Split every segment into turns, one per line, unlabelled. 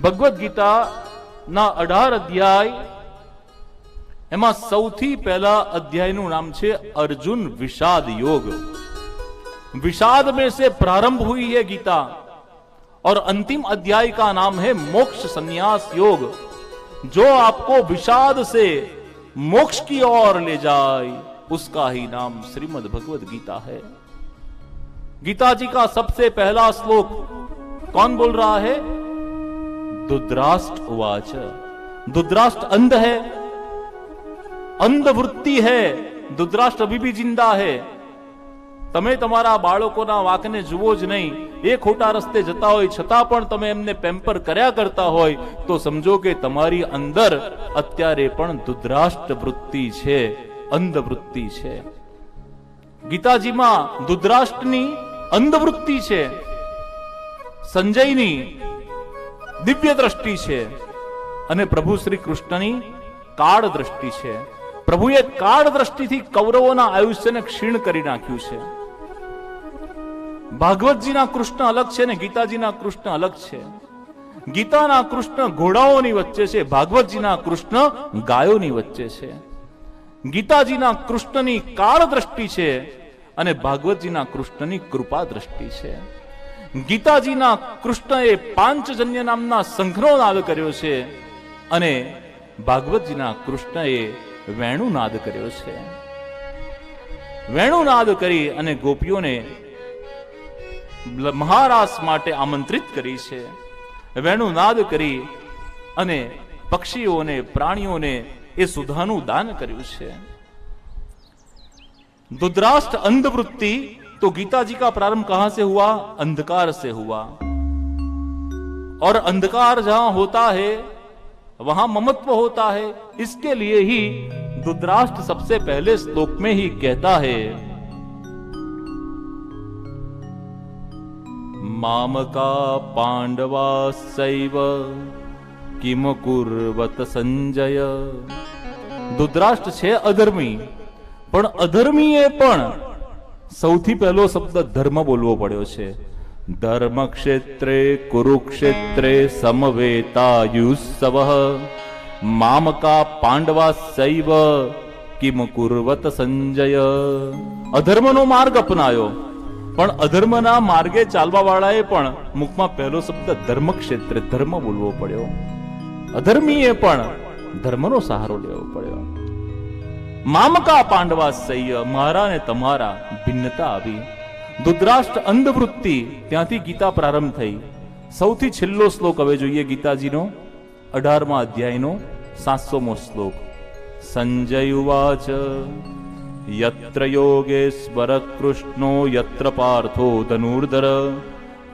ભગવદ્ ગીતા ના 18 અધ્યાય, એમાં સૌથી પહેલા અધ્યાયનું નામ છે अर्जुन विषाद योग। विषाद में से प्रारंभ हुई है गीता और अंतिम अध्याय का नाम है मोक्ष संन्यास योग। जो आपको विषाद से मोक्ष की ओर ले जाए उसका ही नाम श्रीमद् भगवद गीता है। गीता जी का सबसे पहला श्लोक कौन बोल रहा है? धृतराष्ट्र उवाच। धृतराष्ट्र अंध है, अंध वृत्ति है, ધૃતરાષ્ટ્ર અભી ભી જિંદા હે। તમે તમારા બાળકોના વાકને જુઓ જ નહીં, એ ખોટા રસ્તે જતા હોય છતાં પણ તમે એમને પેમ્પર કર્યા કરતા હોય તો સમજો કે તમારી અંદર અત્યારે પણ ધૃતરાષ્ટ્ર વૃત્તિ છે, અંધ વૃત્તિ છે। ગીતાજીમાં ધૃતરાષ્ટ્રની અંધ વૃત્તિ છે, સંજયની દિવ્ય દ્રષ્ટિ છે અને પ્રભુ શ્રી કૃષ્ણની કાળ દ્રષ્ટિ છે। પ્રભુએ કાળ દ્રષ્ટિથી કૌરવોના આયુષ્યને ક્ષીણ કરી નાખ્યું છે। ભાગવતજીના કૃષ્ણ અલગ છે ને ગીતાજીના કૃષ્ણ અલગ છે। ગીતાના કૃષ્ણ ઘોડાઓની વચ્ચે છે, ભાગવતજીના કૃષ્ણ ગાયોની વચ્ચે છે। ગીતાજીના કૃષ્ણની કાળ દ્રષ્ટિ છે અને ભાગવતજીના કૃષ્ણની કૃપા દ્રષ્ટિ છે। ગીતાજીના કૃષ્ણએ પાંચજન્ય નામના શંખનો નાદ કર્યો છે અને ભાગવતજીના કૃષ્ણએ વેણુનાદ કર્યો છે। વેણુનાદ કરી અને ગોપીઓને મહારાસ માટે આમંત્રિત કરી છે। વેણુનાદ કરી અને પક્ષીઓને, પ્રાણીઓને એ સુધાનું દાન કર્યું છે। ધૃતરાष्ट्र अंधवृत्ति तो गीता जी का प्रारंभ कहां से हुआ? अंधकार से हुआ। और अंधकार जहां होता है वहां ममत्व होता है। इसके लिए ही धृतराष्ट्र सबसे पहले श्लोक में ही कहता है, मामका पांडवास्सैव किम कुर्वत संजय। धृतराष्ट्र छे अधर्मी, पण अधर्मीए पण સૌથી પહેલો શબ્દ ધર્મ બોલવો પડ્યો છે। ધર્મ ક્ષેત્રે કુરુક્ષેત્રે સમવેતાયુસ્સવઃ મામકા પાંડવા સૈવ કિમ કુર્વત સંજય। અધર્મનો માર્ગ અપનાયો, પણ અધર્મના માર્ગે ચાલવા વાળાએ પણ મુખમાં પહેલો શબ્દ ધર્મ ક્ષેત્રે, ધર્મ બોલવો પડ્યો। અધર્મીએ પણ ધર્મનો સહારો લેવો પડ્યો। મામકા પાંડવા સૈય, મારા ને તમારા ભિન્નતા આવી। ધૃતરાષ્ટ્ર અંધવૃત્તિ, ત્યાંથી ગીતા પ્રારંભ થઈ। સૌથી છેલ્લો શ્લોક હવે જોઈએ ગીતાજીનો 18મા અધ્યાયનો 700મો શ્લોક। સંજય ઉવાચ યત્ર યોગેશ્વર કૃષ્ણો યત્ર પાર્થો ધનુર્ધર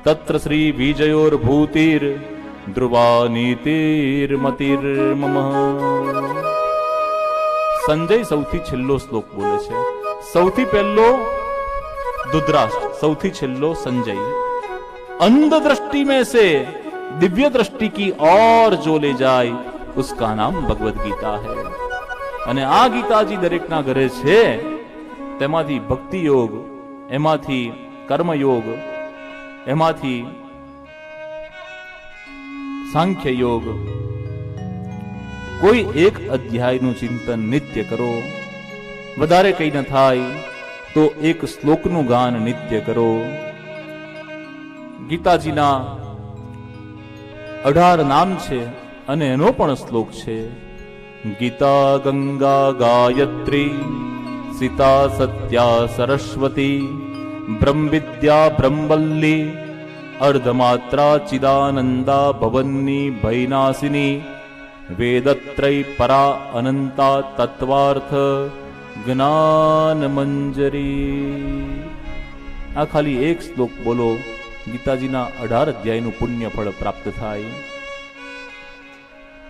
તત્ર શ્રી વિજયોર ભૂતિર ધ્રુવા નીતિર્મતિર્મમ। સંજય સૌથી છેલ્લો શ્લોક બોલે છે। સૌથી પહેલો ધૃતરાष्ट्र, સૌથી છેલ્લો સંજય। अंध दृष्टि में से दिव्य दृष्टि की ओर जो ले जाए उसका नाम भगवद गीता है। અને આ ગીતાજી દરેકના ઘરે છે। તેમાંથી ભક્તિ યોગ, એમાંથી કર્મયોગ, એમાંથી સાંખ્ય યોગ, કોઈ એક અધ્યાયનું ચિંતન નિત્ય કરો। વધારે કઈ ન થાય તો એક શ્લોકનું ગાન નિત્ય કરો। ગીતાજીના 18 નામ છે અને એનો પણ શ્લોક છે। ગીતા ગંગા ગાયત્રી સીતા સત્યા સરસ્વતી બ્રહ્મ વિદ્યા બ્રહ્મવલ્લી અર્ધમાત્રા ચિદાનંદા ભવન્ની ભયનાશિની વેદત્રય પરા અનંતા તત્વાર્થ જ્ઞાન મંજરી। આ ખાલી એક શ્લોક બોલો, ગીતાજીના 18 અધ્યાયનું પુણ્ય ફળ પ્રાપ્ત થાય।